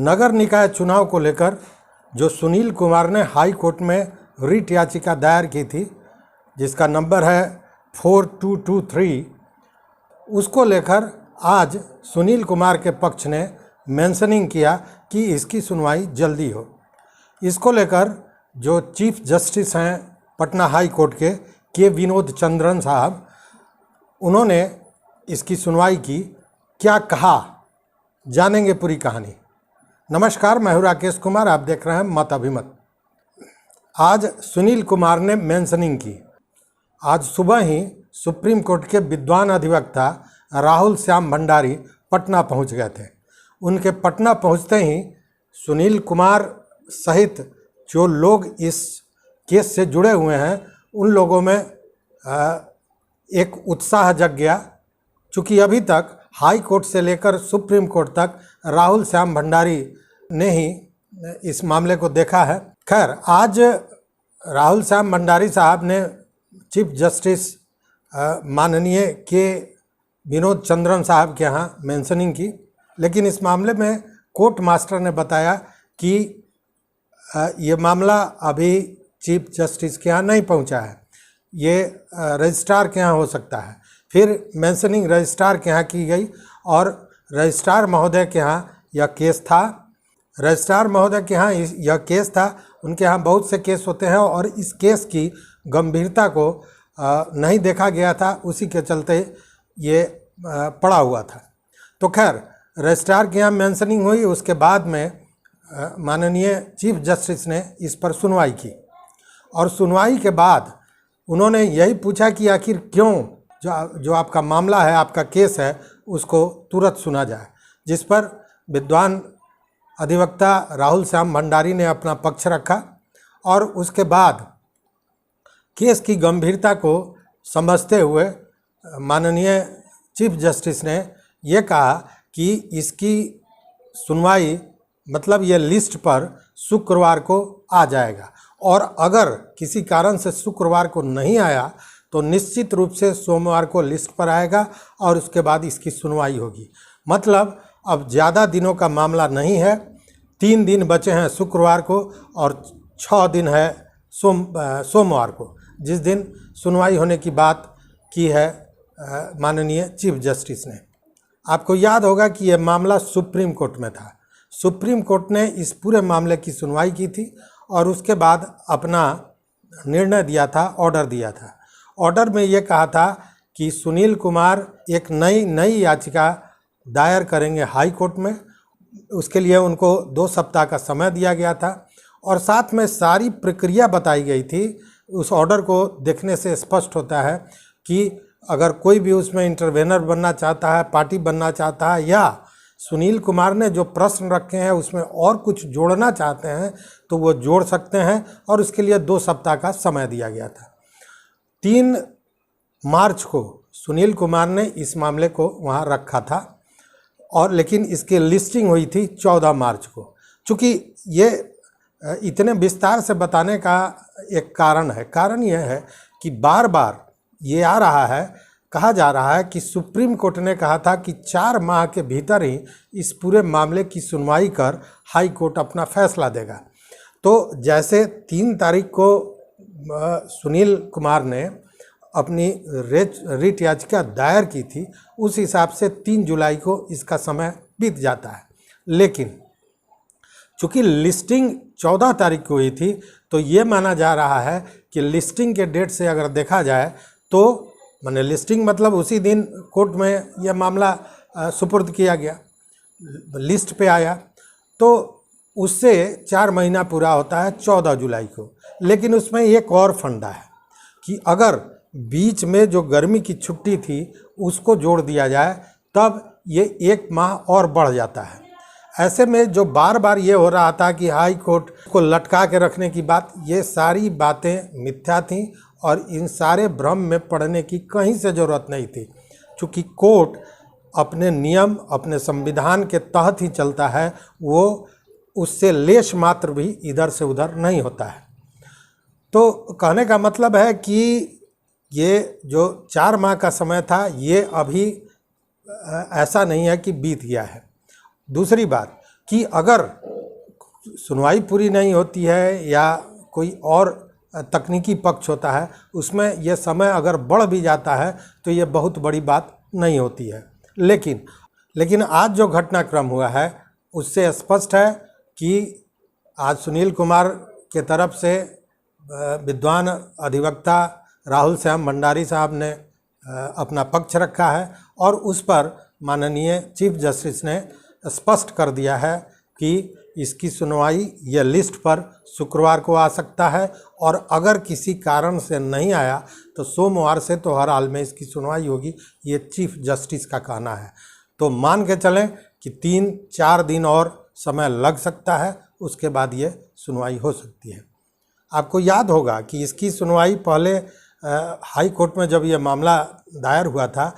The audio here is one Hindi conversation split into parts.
नगर निकाय चुनाव को लेकर जो सुनील कुमार ने हाई कोर्ट में रिट याचिका दायर की थी, जिसका नंबर है 4223, उसको लेकर आज सुनील कुमार के पक्ष ने मेंशनिंग किया कि इसकी सुनवाई जल्दी हो। इसको लेकर जो चीफ जस्टिस हैं पटना हाई कोर्ट के विनोद चंद्रन साहब, उन्होंने इसकी सुनवाई की। क्या कहा, जानेंगे पूरी कहानी। नमस्कार, मैं हूं राकेश कुमार, आप देख रहे हैं मत अभिमत। आज सुनील कुमार ने मेंशनिंग की। आज सुबह ही सुप्रीम कोर्ट के विद्वान अधिवक्ता राहुल श्याम भंडारी पटना पहुंच गए थे। उनके पटना पहुंचते ही सुनील कुमार सहित जो लोग इस केस से जुड़े हुए हैं, उन लोगों में एक उत्साह जग गया। चूँकि अभी तक हाई कोर्ट से लेकर सुप्रीम कोर्ट तक राहुल श्याम भंडारी ने ही इस मामले को देखा है। खैर, आज राहुल श्याम भंडारी साहब ने चीफ जस्टिस माननीय के विनोद चंद्रन साहब के यहाँ मेंशनिंग की, लेकिन इस मामले में कोर्ट मास्टर ने बताया कि ये मामला अभी चीफ जस्टिस के यहाँ नहीं पहुँचा है, ये रजिस्ट्रार के यहाँ हो सकता है। फिर मेंशनिंग रजिस्ट्रार के यहाँ की गई और रजिस्ट्रार महोदय के यहाँ यह केस था। रजिस्ट्रार महोदय के यहाँ यह केस था। उनके यहाँ बहुत से केस होते हैं और इस केस की गंभीरता को नहीं देखा गया था, उसी के चलते ये पड़ा हुआ था। तो खैर, रजिस्ट्रार के यहाँ मेंशनिंग हुई। उसके बाद में माननीय चीफ जस्टिस ने इस पर सुनवाई की और सुनवाई के बाद उन्होंने यही पूछा कि आखिर क्यों जो आपका मामला है, आपका केस है, उसको तुरंत सुना जाए, जिस पर विद्वान अधिवक्ता राहुल श्याम भंडारी ने अपना पक्ष रखा और उसके बाद केस की गंभीरता को समझते हुए माननीय चीफ जस्टिस ने ये कहा कि इसकी सुनवाई मतलब ये लिस्ट पर शुक्रवार को आ जाएगा और अगर किसी कारण से शुक्रवार को नहीं आया तो निश्चित रूप से सोमवार को लिस्ट पर आएगा और उसके बाद इसकी सुनवाई होगी। मतलब अब ज़्यादा दिनों का मामला नहीं है, 3 दिन बचे हैं शुक्रवार को और 6 दिन है सोमवार को, जिस दिन सुनवाई होने की बात की है माननीय चीफ जस्टिस ने। आपको याद होगा कि यह मामला सुप्रीम कोर्ट में था। सुप्रीम कोर्ट ने इस पूरे मामले की सुनवाई की थी और उसके बाद अपना निर्णय दिया था, ऑर्डर दिया था। ऑर्डर में ये कहा था कि सुनील कुमार एक नई याचिका दायर करेंगे हाई कोर्ट में। उसके लिए उनको 2 सप्ताह का समय दिया गया था और साथ में सारी प्रक्रिया बताई गई थी। उस ऑर्डर को देखने से स्पष्ट होता है कि अगर कोई भी उसमें इंटरवेनर बनना चाहता है, पार्टी बनना चाहता है, या सुनील कुमार ने जो प्रश्न रखे हैं उसमें और कुछ जोड़ना चाहते हैं तो वो जोड़ सकते हैं और उसके लिए 2 सप्ताह का समय दिया गया था। 3 मार्च को सुनील कुमार ने इस मामले को वहाँ रखा था और लेकिन इसकी लिस्टिंग हुई थी 14 मार्च को। चूँकि ये इतने विस्तार से बताने का एक कारण है। कारण यह है कि बार बार ये आ रहा है, कहा जा रहा है कि सुप्रीम कोर्ट ने कहा था कि 4 माह के भीतर ही इस पूरे मामले की सुनवाई कर हाई कोर्ट अपना फैसला देगा। तो जैसे 3 तारीख को सुनील कुमार ने अपनी रिट याचिका दायर की थी, उस हिसाब से 3 जुलाई को इसका समय बीत जाता है। लेकिन चूँकि लिस्टिंग 14 तारीख को हुई थी तो ये माना जा रहा है कि लिस्टिंग के डेट से अगर देखा जाए तो माने लिस्टिंग मतलब उसी दिन कोर्ट में यह मामला सुपुर्द किया गया, लिस्ट पे आया, तो उससे 4 महीना पूरा होता है 14 जुलाई को। लेकिन उसमें एक और फंडा है कि अगर बीच में जो गर्मी की छुट्टी थी उसको जोड़ दिया जाए तब ये 1 माह और बढ़ जाता है। ऐसे में जो बार बार ये हो रहा था कि हाई कोर्ट को लटका के रखने की बात, ये सारी बातें मिथ्या थीं और इन सारे भ्रम में पड़ने की कहीं से ज़रूरत नहीं थी। चूँकि कोर्ट अपने नियम, अपने संविधान के तहत ही चलता है, वो उससे लेश मात्र भी इधर से उधर नहीं होता है। तो कहने का मतलब है कि ये जो 4 माह का समय था ये अभी ऐसा नहीं है कि बीत गया है। दूसरी बात कि अगर सुनवाई पूरी नहीं होती है या कोई और तकनीकी पक्ष होता है, उसमें यह समय अगर बढ़ भी जाता है तो ये बहुत बड़ी बात नहीं होती है। लेकिन आज जो घटनाक्रम हुआ है उससे स्पष्ट है कि आज सुनील कुमार के तरफ से विद्वान अधिवक्ता राहुल श्याम भंडारी साहब ने अपना पक्ष रखा है और उस पर माननीय चीफ जस्टिस ने स्पष्ट कर दिया है कि इसकी सुनवाई यह लिस्ट पर शुक्रवार को आ सकता है और अगर किसी कारण से नहीं आया तो सोमवार से तो हर हाल में इसकी सुनवाई होगी, ये चीफ जस्टिस का कहना है। तो मान के चलें कि 3-4 दिन और समय लग सकता है, उसके बाद ये सुनवाई हो सकती है। आपको याद होगा कि इसकी सुनवाई पहले हाई कोर्ट में जब ये मामला दायर हुआ था,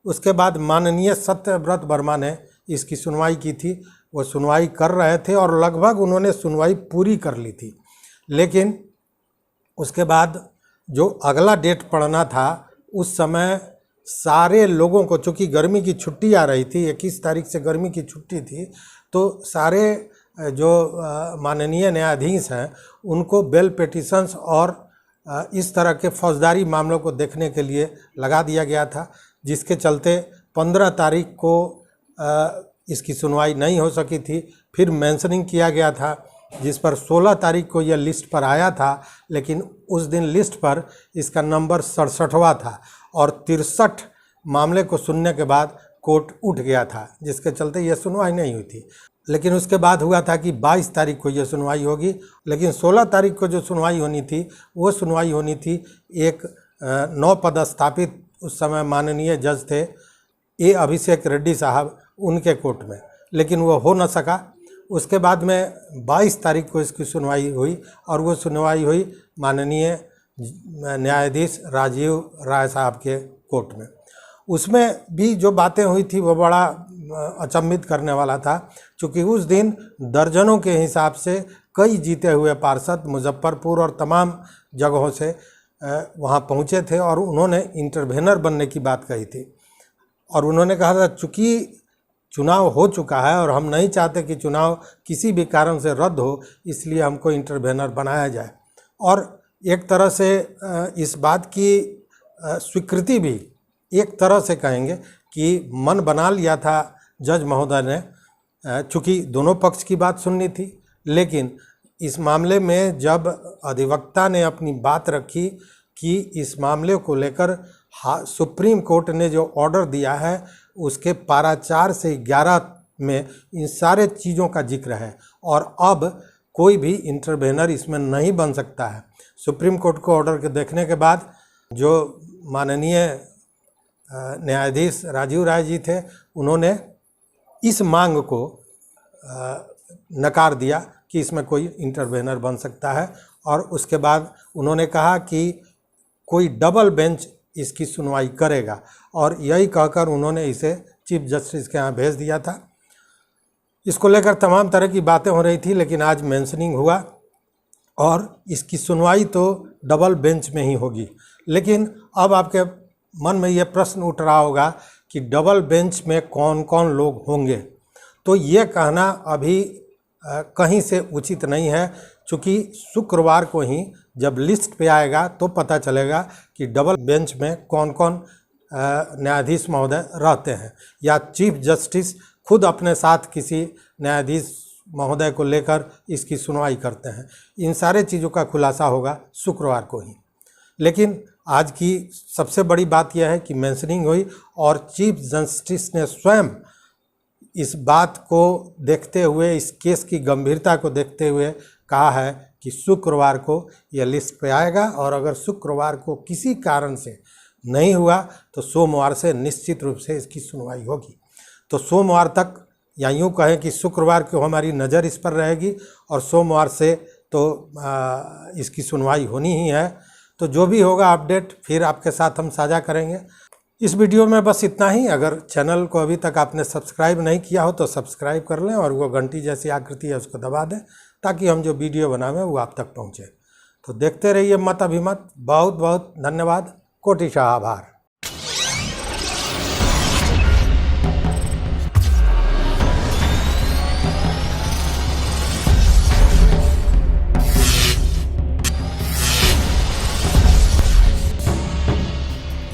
उसके बाद माननीय सत्यव्रत वर्मा ने इसकी सुनवाई की थी। वो सुनवाई कर रहे थे और लगभग उन्होंने सुनवाई पूरी कर ली थी, लेकिन उसके बाद जो अगला डेट पड़ना था उस समय सारे लोगों को, चूँकि गर्मी की छुट्टी आ रही थी, 21 तारीख से गर्मी की छुट्टी थी, तो सारे जो माननीय न्यायाधीश हैं उनको बेल पिटीशंस और इस तरह के फौजदारी मामलों को देखने के लिए लगा दिया गया था, जिसके चलते 15 तारीख को इसकी सुनवाई नहीं हो सकी थी। फिर मेंशनिंग किया गया था जिस पर 16 तारीख को यह लिस्ट पर आया था, लेकिन उस दिन लिस्ट पर इसका नंबर 67वां था और 63 मामले को सुनने के बाद कोर्ट उठ गया था, जिसके चलते यह सुनवाई नहीं हुई थी। लेकिन उसके बाद हुआ था कि 22 तारीख को यह सुनवाई होगी, लेकिन 16 तारीख को जो सुनवाई होनी थी वो सुनवाई होनी थी एक नौ पदस्थापित उस समय माननीय जज थे ए अभिषेक रेड्डी साहब, उनके कोर्ट में, लेकिन वो हो न सका। उसके बाद में 22 तारीख को इसकी सुनवाई हुई और वो सुनवाई हुई माननीय न्यायाधीश राजीव राय साहब के कोर्ट में। उसमें भी जो बातें हुई थी वो बड़ा अचंभित करने वाला था, क्योंकि उस दिन दर्जनों के हिसाब से कई जीते हुए पार्षद मुजफ्फरपुर और तमाम जगहों से वहाँ पहुँचे थे और उन्होंने इंटरवेनर बनने की बात कही थी। और उन्होंने कहा था चूँकि चुनाव हो चुका है और हम नहीं चाहते कि चुनाव किसी भी कारण से रद्द हो, इसलिए हमको इंटरवेनर बनाया जाए। और एक तरह से इस बात की स्वीकृति भी एक तरह से कहेंगे कि मन बना लिया था जज महोदय ने, चूँकि दोनों पक्ष की बात सुननी थी। लेकिन इस मामले में जब अधिवक्ता ने अपनी बात रखी कि इस मामले को लेकर सुप्रीम कोर्ट ने जो ऑर्डर दिया है उसके पारा 4 से 11 में इन सारे चीज़ों का जिक्र है और अब कोई भी इंटरवेनर इसमें नहीं बन सकता है। सुप्रीम कोर्ट को ऑर्डर के देखने के बाद जो माननीय न्यायाधीश राजीव राय जी थे, उन्होंने इस मांग को नकार दिया कि इसमें कोई इंटरवेनर बन सकता है और उसके बाद उन्होंने कहा कि कोई डबल बेंच इसकी सुनवाई करेगा और यही कहकर उन्होंने इसे चीफ जस्टिस के यहाँ भेज दिया था। इसको लेकर तमाम तरह की बातें हो रही थी, लेकिन आज मेंशनिंग हुआ और इसकी सुनवाई तो डबल बेंच में ही होगी। लेकिन अब आपके मन में ये प्रश्न उठ रहा होगा कि डबल बेंच में कौन कौन लोग होंगे, तो ये कहना अभी कहीं से उचित नहीं है, चूँकि शुक्रवार को ही जब लिस्ट पे आएगा तो पता चलेगा कि डबल बेंच में कौन कौन न्यायाधीश महोदय रहते हैं, या चीफ जस्टिस खुद अपने साथ किसी न्यायाधीश महोदय को लेकर इसकी सुनवाई करते हैं। इन सारे चीज़ों का खुलासा होगा शुक्रवार को ही। लेकिन आज की सबसे बड़ी बात यह है कि मेंशनिंग हुई और चीफ जस्टिस ने स्वयं इस बात को देखते हुए, इस केस की गंभीरता को देखते हुए कहा है कि शुक्रवार को यह लिस्ट पे आएगा और अगर शुक्रवार को किसी कारण से नहीं हुआ तो सोमवार से निश्चित रूप से इसकी सुनवाई होगी। तो सोमवार तक, या यूँ कहें कि शुक्रवार को हमारी नज़र इस पर रहेगी और सोमवार से तो इसकी सुनवाई होनी ही है। तो जो भी होगा अपडेट फिर आपके साथ हम साझा करेंगे। इस वीडियो में बस इतना ही। अगर चैनल को अभी तक आपने सब्सक्राइब नहीं किया हो तो सब्सक्राइब कर लें और वो घंटी जैसी आकृति है उसको दबा दें, ताकि हम जो वीडियो बनावें वो आप तक पहुँचे। तो देखते रहिए मत अभिमत। बहुत बहुत धन्यवाद। कोटिशः आभार।